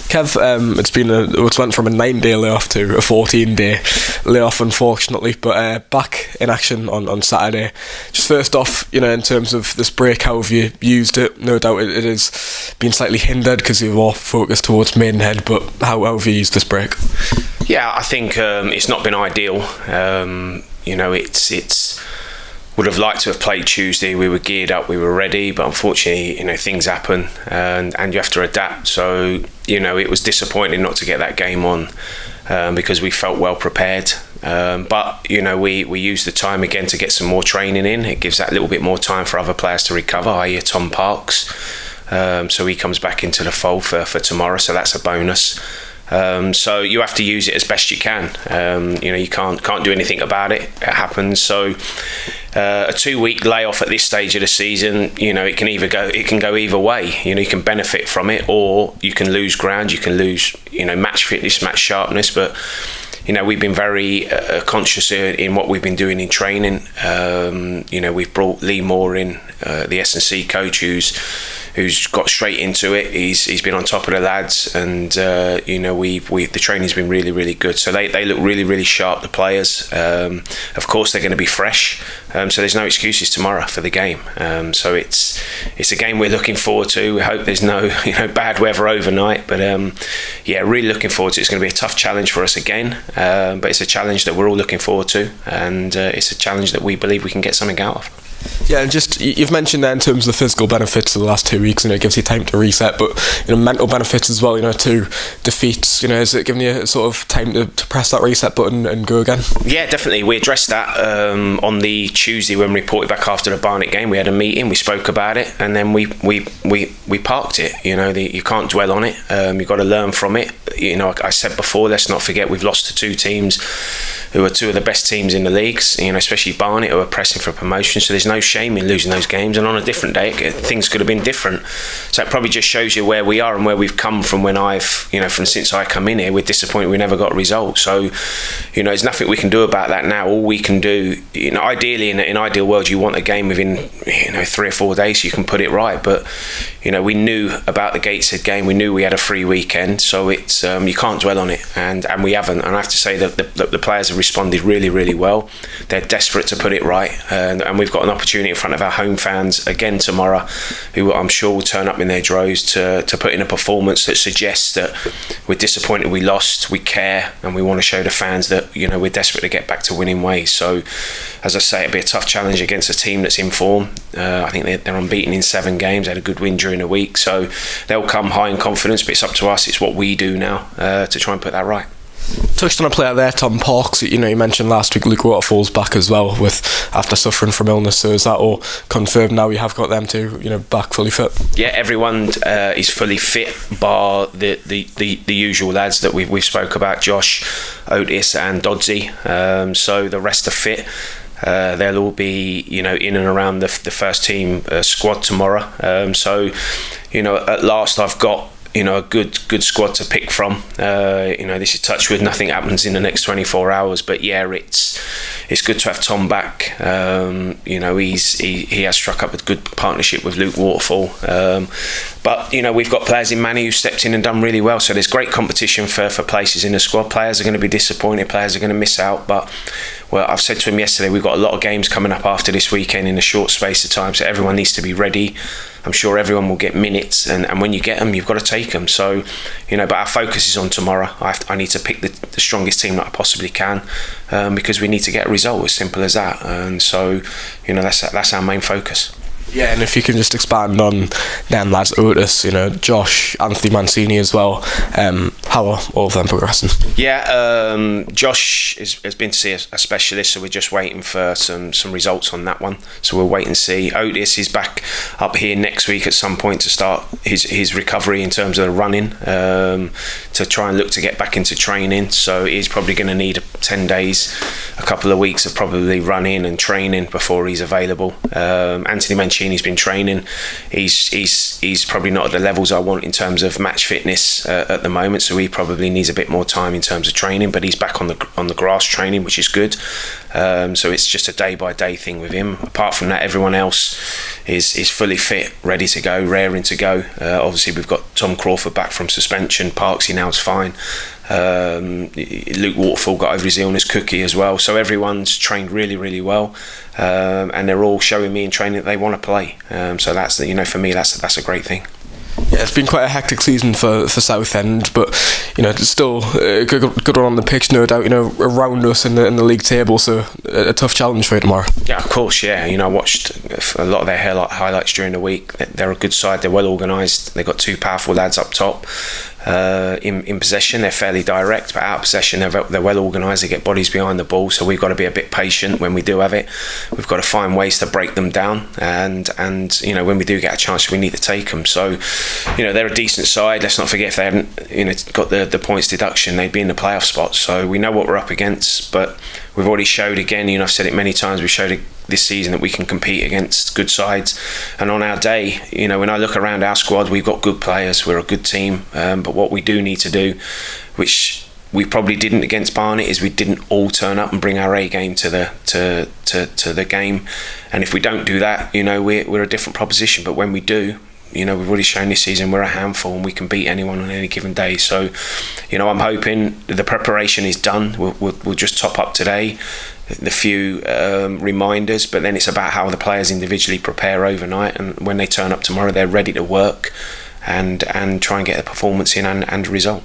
Kev, it's went from a 9-day layoff to a 14-day layoff, unfortunately, but back in action on Saturday. Just first off, in terms of this break, how have you used it? No doubt it has been slightly hindered because you're more focused towards Maidenhead, but how have you used this break? Yeah, I think it's not been ideal. It's would have liked to have played Tuesday. We were geared up, we were ready, but unfortunately, things happen and you have to adapt. So, it was disappointing not to get that game on because we felt well prepared. But we used the time again to get some more training in. It gives that little bit more time for other players to recover, i.e. Tom Parks. So he comes back into the fold for tomorrow, so that's a bonus. So you have to use it as best you can. You can't do anything about it. It happens. So a 2-week layoff at this stage of the season, it can go either way. You can benefit from it, or you can lose ground. You can lose, match fitness, match sharpness. But we've been very conscious in what we've been doing in training. We've brought Lee Moore in, the S&C coach, who's got straight into it. He's been on top of the lads, and the training's been really, really good. So they look really, really sharp, the players. Of course, they're going to be fresh. So there's no excuses tomorrow for the game. So it's a game we're looking forward to. We hope there's no bad weather overnight, but really looking forward to it. It's going to be a tough challenge for us again, but it's a challenge that we're all looking forward to, and it's a challenge that we believe we can get something out of. Yeah, and just you've mentioned there in terms of the physical benefits of the last 2 weeks, it gives you time to reset, but mental benefits as well. 2 defeats, is it giving you sort of time to press that reset button and go again? Yeah, definitely. We addressed that on the Tuesday when we reported back after the Barnet game. We had a meeting, we spoke about it, and then we parked it. You can't dwell on it. You've got to learn from it. I said before, let's not forget we've lost to 2 teams who are 2 of the best teams in the leagues, especially Barnet, who are pressing for promotion. So there's no shame in losing those games, and on a different day things could have been different. So it probably just shows you where we are and where we've come from. When from since I come in here, we're disappointed we never got a result. So there's nothing we can do about that now. All we can do, ideally in an ideal world, you want a game within 3 or 4 days so you can put it right. But we knew about the Gateshead game. We knew we had a free weekend, so it's you can't dwell on it, and we haven't. And I have to say that the players have responded really, really well. They're desperate to put it right, and we've got an opportunity in front of our home fans again tomorrow, who I'm sure will turn up in their droves to put in a performance that suggests that we're disappointed we lost, we care, and we want to show the fans that we're desperate to get back to winning ways. So as I say, it'll be a tough challenge against a team that's in form. I think they're unbeaten in 7 games, they had a good win during the week, so they'll come high in confidence, but it's up to us. It's what we do now to try and put that right. Touched on a player there, Tom Parks. You mentioned last week Luke Waterfall's back as well, after suffering from illness. So is that all confirmed now? You have got them two, back fully fit? Yeah, everyone is fully fit, bar the usual lads that we've spoke about, Josh, Otis, and Dodsey. So the rest are fit. They'll all be, in and around the first team squad tomorrow. So, at last I've got a good squad to pick from. This is touch wood, nothing happens in the next 24 hours, but yeah, it's good to have Tom back. He has struck up a good partnership with Luke Waterfall, but we've got players in Manny who stepped in and done really well, so there's great competition for places in the squad. Players are going to be disappointed, players are going to miss out, but I've said to him yesterday, we've got a lot of games coming up after this weekend in a short space of time, so everyone needs to be ready. I'm sure everyone will get minutes, and when you get them, you've got to take them. So, but our focus is on tomorrow. I need to pick the strongest team that I possibly can, because we need to get a result, as simple as that. And so, that's our main focus. Yeah, and if you can just expand on them lads, Otis, Josh, Anthony Mancini as well, how are all of them progressing? Yeah, Josh has been to see a specialist, so we're just waiting for some results on that one. So we'll wait and see. Otis is back up here next week at some point to start his recovery in terms of the running, to try and look to get back into training. So he's probably going to need 10 days, a couple of weeks of probably running and training before he's available. Anthony Mancini's been training. He's probably not at the levels I want in terms of match fitness at the moment, so he probably needs a bit more time in terms of training, but he's back on the grass training, which is good. So it's just a day-by-day thing with him. Apart from that, everyone else is fully fit, ready to go, raring to go. Obviously, we've got Tom Crawford back from suspension. Parksy now's fine. Luke Waterfall got over his illness, Cookie as well. So everyone's trained really, really well, and they're all showing me in training that they want to play. So that's, for me, that's a great thing. Yeah, it's been quite a hectic season for Southend, but it's still a good one on the pitch, no doubt. Around us in the league table, so a tough challenge for you tomorrow. Yeah, of course. Yeah, I watched a lot of their highlights during the week. They're a good side. They're well organised. They've got two powerful lads up top. In possession, they're fairly direct, but out of possession, they're well organised. They get bodies behind the ball, so we've got to be a bit patient when we do have it. We've got to find ways to break them down, and when we do get a chance, we need to take them. So, they're a decent side. Let's not forget, if they hadn't, got the points deduction, they'd be in the playoff spot. So we know what we're up against, but we've already showed again. I've said it many times. We showed this season that we can compete against good sides, and on our day, when I look around our squad, we've got good players. We're a good team, but what we do need to do, which we probably didn't against Barnet, is we didn't all turn up and bring our A game to the game. And if we don't do that, we're a different proposition. But when we do, we've already shown this season we're a handful and we can beat anyone on any given day. So, I'm hoping the preparation is done. We'll just top up today the few reminders, but then it's about how the players individually prepare overnight, and when they turn up tomorrow, they're ready to work and try and get a performance in and a result.